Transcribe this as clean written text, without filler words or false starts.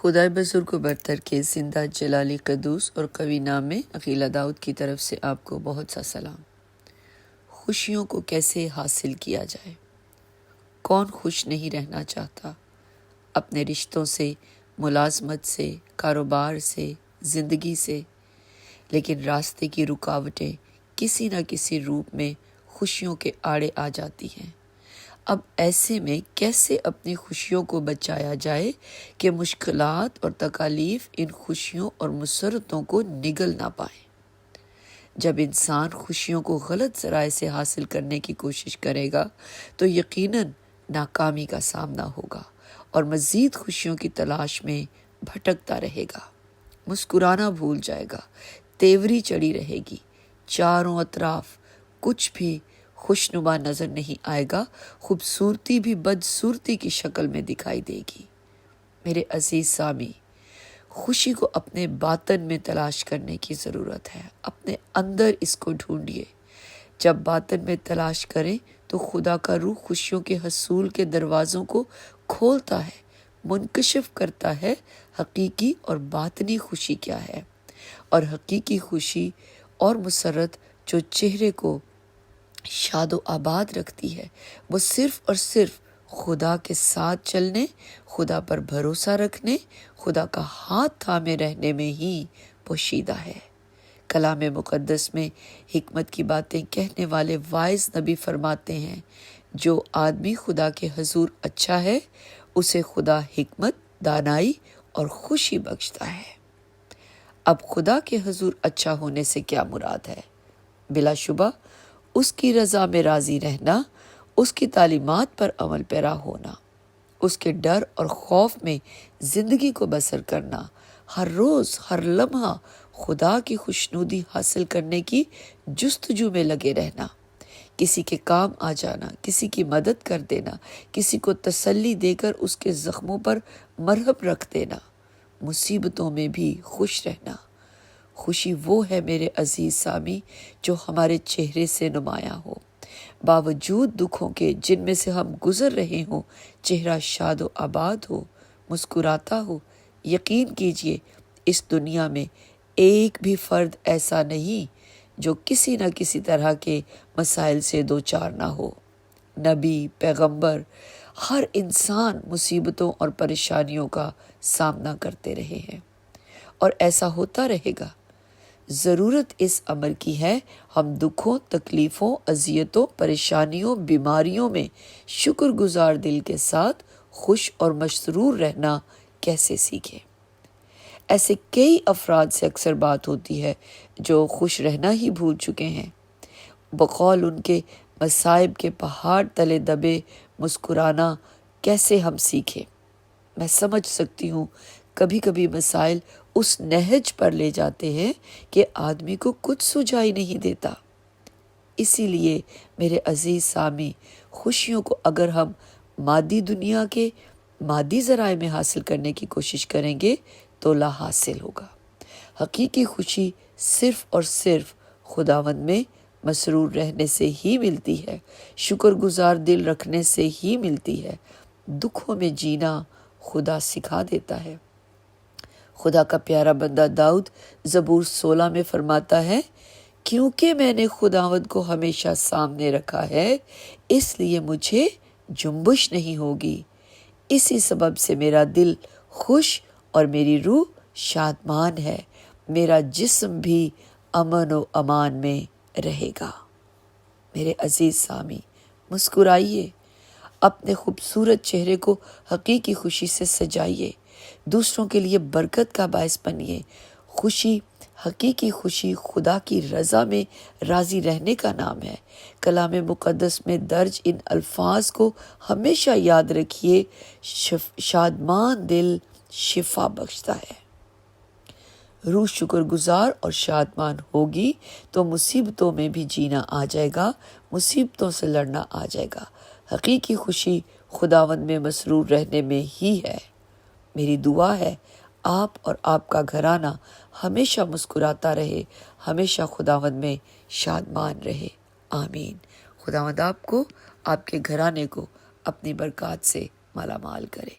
خدائے بزرگ و برتر کے زندہ جلالی قدوس اور قوی نام میں عقیلہ داؤد کی طرف سے آپ کو بہت سا سلام۔ خوشیوں کو کیسے حاصل کیا جائے؟ کون خوش نہیں رہنا چاہتا؟ اپنے رشتوں سے، ملازمت سے، کاروبار سے، زندگی سے، لیکن راستے کی رکاوٹیں کسی نہ کسی روپ میں خوشیوں کے آڑے آ جاتی ہیں۔ اب ایسے میں کیسے اپنی خوشیوں کو بچایا جائے کہ مشکلات اور تکالیف ان خوشیوں اور مسرتوں کو نگل نہ پائیں؟ جب انسان خوشیوں کو غلط ذرائع سے حاصل کرنے کی کوشش کرے گا تو یقیناً ناکامی کا سامنا ہوگا اور مزید خوشیوں کی تلاش میں بھٹکتا رہے گا۔ مسکرانا بھول جائے گا، تیوری چڑھی رہے گی، چاروں اطراف کچھ بھی خوشنما نظر نہیں آئے گا، خوبصورتی بھی بدصورتی کی شکل میں دکھائی دے گی۔ میرے عزیز سامی، خوشی کو اپنے باطن میں تلاش کرنے کی ضرورت ہے، اپنے اندر اس کو ڈھونڈیے۔ جب باطن میں تلاش کریں تو خدا کا روح خوشیوں کے حصول کے دروازوں کو کھولتا ہے، منکشف کرتا ہے حقیقی اور باطنی خوشی کیا ہے۔ اور حقیقی خوشی اور مسرت جو چہرے کو شاد و آباد رکھتی ہے، وہ صرف اور صرف خدا کے ساتھ چلنے، خدا پر بھروسہ رکھنے، خدا کا ہاتھ تھامے رہنے میں ہی پوشیدہ ہے۔ کلام مقدس میں حکمت کی باتیں کہنے والے وائز نبی فرماتے ہیں، جو آدمی خدا کے حضور اچھا ہے، اسے خدا حکمت، دانائی اور خوشی بخشتا ہے۔ اب خدا کے حضور اچھا ہونے سے کیا مراد ہے؟ بلا شبہ اس کی رضا میں راضی رہنا، اس کی تعلیمات پر عمل پیرا ہونا، اس کے ڈر اور خوف میں زندگی کو بسر کرنا، ہر روز ہر لمحہ خدا کی خوشنودی حاصل کرنے کی جستجو میں لگے رہنا، کسی کے کام آ جانا، کسی کی مدد کر دینا، کسی کو تسلی دے کر اس کے زخموں پر مرہم رکھ دینا، مصیبتوں میں بھی خوش رہنا۔ خوشی وہ ہے میرے عزیز سامی جو ہمارے چہرے سے نمایاں ہو، باوجود دکھوں کے جن میں سے ہم گزر رہے ہوں، چہرہ شاد و آباد ہو، مسکراتا ہو۔ یقین کیجئے اس دنیا میں ایک بھی فرد ایسا نہیں جو کسی نہ کسی طرح کے مسائل سے دوچار نہ ہو۔ نبی، پیغمبر، ہر انسان مصیبتوں اور پریشانیوں کا سامنا کرتے رہے ہیں اور ایسا ہوتا رہے گا۔ ضرورت اس امر کی ہے، ہم دکھوں، تکلیفوں، اذیتوں، پریشانیوں، بیماریوں میں شکر گزار دل کے ساتھ خوش اور مسرور رہنا کیسے سیکھیں۔ ایسے کئی افراد سے اکثر بات ہوتی ہے جو خوش رہنا ہی بھول چکے ہیں۔ بقول ان کے مصائب کے پہاڑ تلے دبے مسکرانا کیسے ہم سیکھیں۔ میں سمجھ سکتی ہوں کبھی کبھی مسائل اس نہج پر لے جاتے ہیں کہ آدمی کو کچھ سجائی نہیں دیتا۔ اسی لیے میرے عزیز سامی، خوشیوں کو اگر ہم مادی دنیا کے مادی ذرائع میں حاصل کرنے کی کوشش کریں گے تو لا حاصل ہوگا۔ حقیقی خوشی صرف اور صرف خداوند میں مسرور رہنے سے ہی ملتی ہے، شکر گزار دل رکھنے سے ہی ملتی ہے۔ دکھوں میں جینا خدا سکھا دیتا ہے۔ خدا کا پیارا بندہ داؤد زبور 16 میں فرماتا ہے، کیونکہ میں نے خداوند کو ہمیشہ سامنے رکھا ہے، اس لیے مجھے جنبش نہیں ہوگی۔ اسی سبب سے میرا دل خوش اور میری روح شادمان ہے، میرا جسم بھی امن و امان میں رہے گا۔ میرے عزیز سامی، مسکرائیے، اپنے خوبصورت چہرے کو حقیقی خوشی سے سجائیے، دوسروں کے لیے برکت کا باعث بنیے۔ خوشی، حقیقی خوشی خدا کی رضا میں راضی رہنے کا نام ہے۔ کلام مقدس میں درج ان الفاظ کو ہمیشہ یاد رکھیے، شادمان دل شفا بخشتا ہے۔ روح شکر گزار اور شادمان ہوگی تو مصیبتوں میں بھی جینا آ جائے گا، مصیبتوں سے لڑنا آ جائے گا۔ حقیقی خوشی خداوند میں مسرور رہنے میں ہی ہے۔ میری دعا ہے آپ اور آپ کا گھرانہ ہمیشہ مسکراتا رہے، ہمیشہ خداوند میں شادمان رہے۔ آمین۔ خداوند آپ کو، آپ کے گھرانے کو اپنی برکات سے مالا مال کرے۔